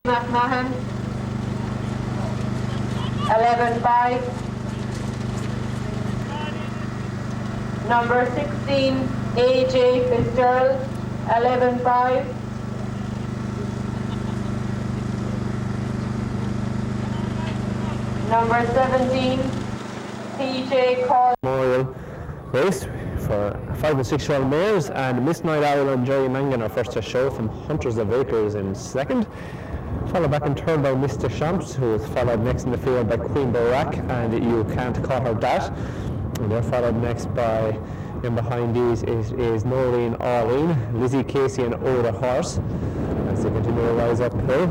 McMahon, 11-5. Number 16, AJ Fitzgerald, 11-5. Number 17, PJ Call. Memorial race for 5 and 6 year old mares, and Miss Night Owl and Jerry Mangan are first to show from Hunters of Acres in second. Followed back in third by Mr. Shamps, who is followed next in the field by Queen Barak and Youcantcallherthat. And they're followed next by, in behind these is Noreen Arlene, Lizzie Casey and Oda Horse. As they continue to rise uphill,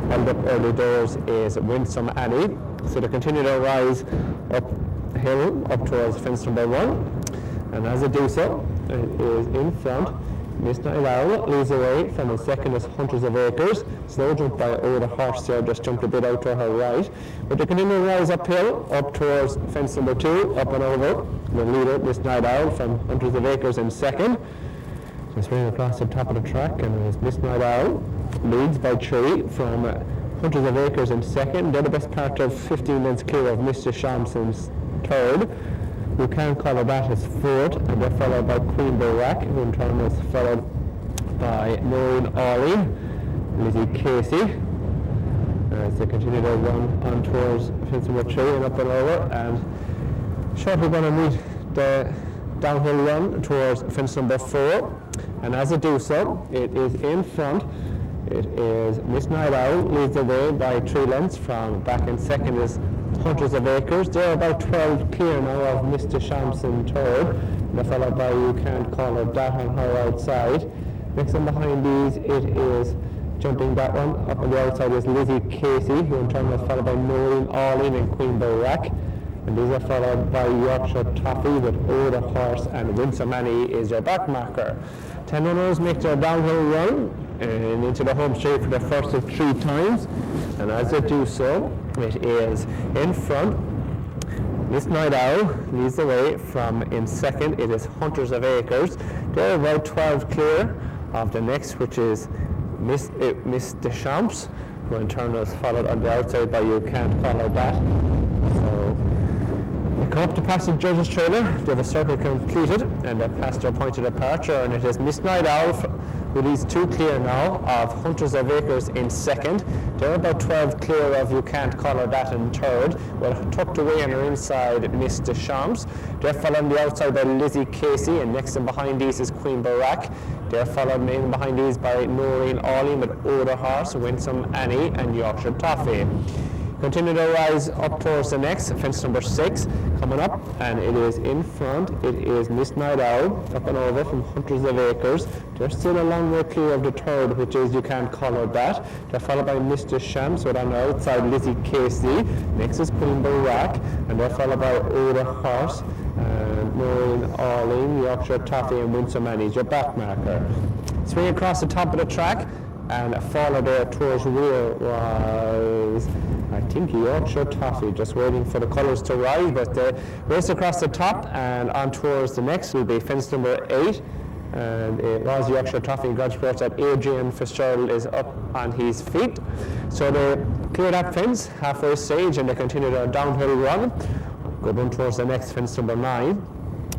held up early doors is Winsome Annie. So they continue to rise uphill up towards fence number 1. And as they do so, it is in front. Miss Night Owl leads away from the second is Hunters of Acres. Slow jump by Oda Horse there, just jumped a bit out to her right. But they continue to rise uphill, up towards fence number 2, up and over. The leader, Miss Night Owl from Hunters of Acres in second. Just running across the top of the track, and it is Miss Night Owl leads by 3 from Hunters of Acres in second. They're the best part of 15 lengths clear of Mr. Shamson's third. Youcantcallherthat is fourth, and they're followed by Queen Barak, who in turn is followed by Noreen Arlene, Lizzie Casey, as they continue to run on towards fence number 3 and up and over. And shortly we're going to meet the downhill run towards fence number 4, and as they do so, it is in front. It is Miss Night Owl leads the way by 3 lengths. From back in second is Hunters of Acres. They're about 12 clear now of Mr. Shamson third. They're followed by Youcantcallherthat on her outside. Next and behind these, it is jumping that one. Up on the outside is Lizzie Casey, who in turn is followed by Noreen Arlene and Queen Barak. And these are followed by Yorkshire Toffee with Oda Horse, and Winsome Annie is your back marker. 10 runners make their downhill run and into the home straight for the first of 3 times. And as they do so, it is in front. Miss Night Owl leads the way. From in second, it is Hunters of Acres. They're about 12 clear of the next, which is Miss Deschamps, who in turn is followed on the outside by Youcantcallherthat. So they come up to pass the judges' trailer. They have a circle completed, and they're past their point of departure. And it is Miss Night Owl who leads 2 clear now of Hunters of Acres in second. They're about 12 clear of Youcantcallherthat in third. Well, tucked away on her inside, Miss Deschamps. They're followed on the outside by Lizzie Casey, and next and behind these is Queen Barak. They're followed in behind these by Noreen Arlene with Oda Horse, Winsome Annie and Yorkshire Toffee. Continue to rise up towards the next, fence number 6 coming up, and it is in front. It is Miss Night Owl up and over from Hunters of Acres. They're still a long way clear of the third, which is Youcantcallherthat. They're followed by Mr. Shams with on the outside Lizzie Casey. Next is Queen Barak, and they're followed by Oda Horse, Noreen Arlene, Yorkshire Toffee and Winsome Annie is your back marker. Swing across the top of the track, and a follow there towards rear was, I think, Yorkshire Toffee, just waiting for the colours to rise, but they race across the top, and on towards the next will be fence number 8, and it was Yorkshire Toffee. God reports that Adrian Fitzgerald is up on his feet. So they clear that fence halfway stage, and they continue their downhill run, go down towards the next fence number 9.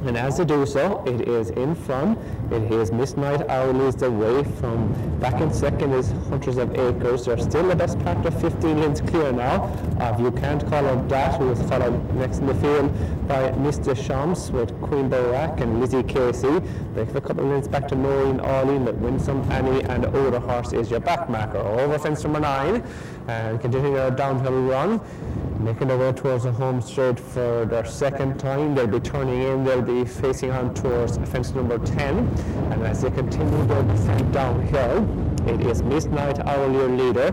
And as they do so, it is in front. It is Miss Night Owl leads the way. From back in second is Hunters of Acres. They're still the best part of 15 lengths clear now of Youcantcallherthat, who is followed next in the field by Mr. Shams with Queen Barak and Lizzie Casey. They have a couple of lengths back to Noreen Arlene with Winsome Annie, and Oda Horse is your back marker. Over fence number 9 and continuing their downhill run, making their way towards the home straight for their second time. They'll be turning in, they'll be facing on towards fence number 10, and as they continue their descent downhill, it is Miss Night Owl, your leader,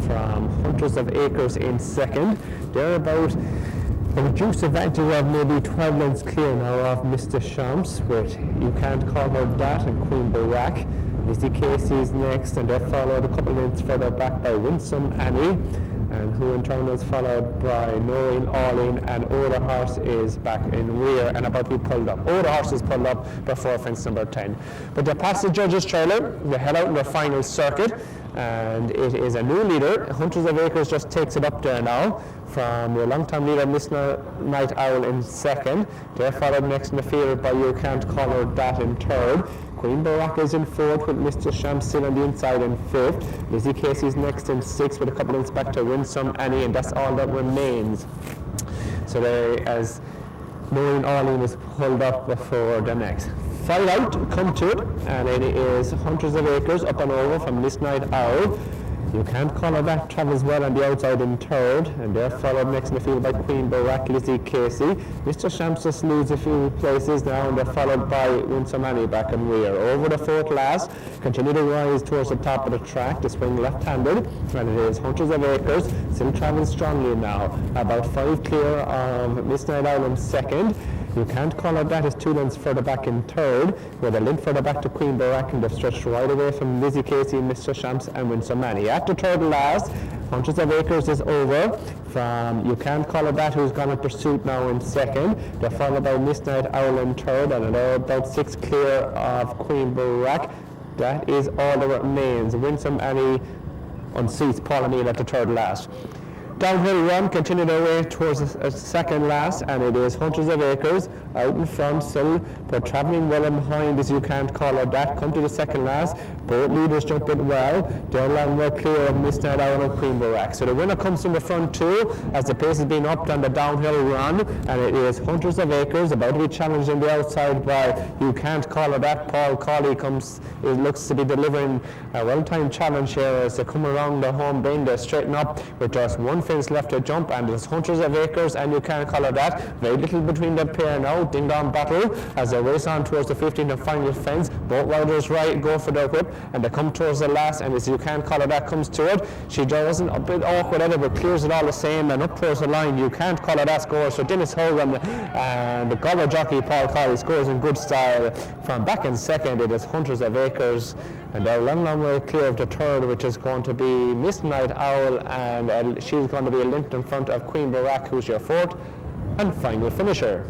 from Hunters of Acres in second. They're about a reduced advantage of maybe 12 lengths clear now of Mr. Shams with Youcantcallherthat and Queen Barak. Lizzie Casey is next, and they're followed a couple of lengths further back by Winsome Annie, and who in turn is followed by Noreen Arlene, and Oda Horse is back in rear and about to be pulled up. Oda Horse is pulled up before fence number 10. But they're past the judges' trailer, they head out in their final circuit, and it is a new leader. Hunters of Acres just takes it up there now from your long-time leader, Miss Night Owl, in second. They're followed next in the field by Youcantcallherthat in third. Queen Barak is in fourth with Mr. Sham still on the inside in fifth. Lizzie Casey's next in sixth with a couple of Inspector Winsome Annie, and that's all that remains. So they, as Maureen Arlene is pulled up before the next. 5 out, come to it, and it is Hunters of Acres up and over from Miss Night Owl. Youcantcallherthat travels well on the outside in third, and they're followed next in the field by Queen Barak, Lizzie Casey. Mr. Shams just loses a few places now, and they're followed by Winsome Annie back in rear. Over the fourth last, continue to rise towards the top of the track, to swing left-handed, and it is Hunters of Acres, still traveling strongly now, about 5 clear of Miss Night Owl in second. Youcantcallherthat is 2 lengths further back in third, with a length further back to Queen Barak, and they've stretched right away from Lizzie Casey, Mr. Shams and Winsome Annie. At the third last, Hunters of Acres is over from Youcantcallherthat, who's gone in pursuit now in second. They're followed by Miss Night Owl in third, and they're about 6 clear of Queen Barak. That is all that remains. Winsome Annie unseats Paul O'Neill at the third last. Downhill run, continue their way towards the second last, and it is Hunters of Acres out in front still, but travelling well in behind is Youcantcallherthat. Come to the second last, both leaders jump it well. They're lying well clear of Miss Night Owl and Queen Barak. So the winner comes from the front too, as the pace is being upped on the downhill run, and it is Hunters of Acres about to be challenged on the outside by Youcantcallherthat. Paul Colley looks to be delivering a well-timed challenge here as they come around the home bend. They straighten up with just 1 fence left to jump, and it's Hunters of Acres and Youcantcallherthat. Very little between the pair now. Ding-dong battle as they race on towards the 15th and final fence. Both riders go for the whip, and they come towards the last, and as Youcantcallherthat comes to it, she doesn't a bit awkward at it, but clears it all the same, and up towards the line. Youcantcallherthat scores. So Dennis Hogan and the Gobber jockey Paul Colley scores in good style. From back in second, it is Hunters of Acres, and they're a long way clear of the third, which is going to be Miss Night Owl, and she's going to be a length in front of Queen Barak, who's your fourth and final finisher.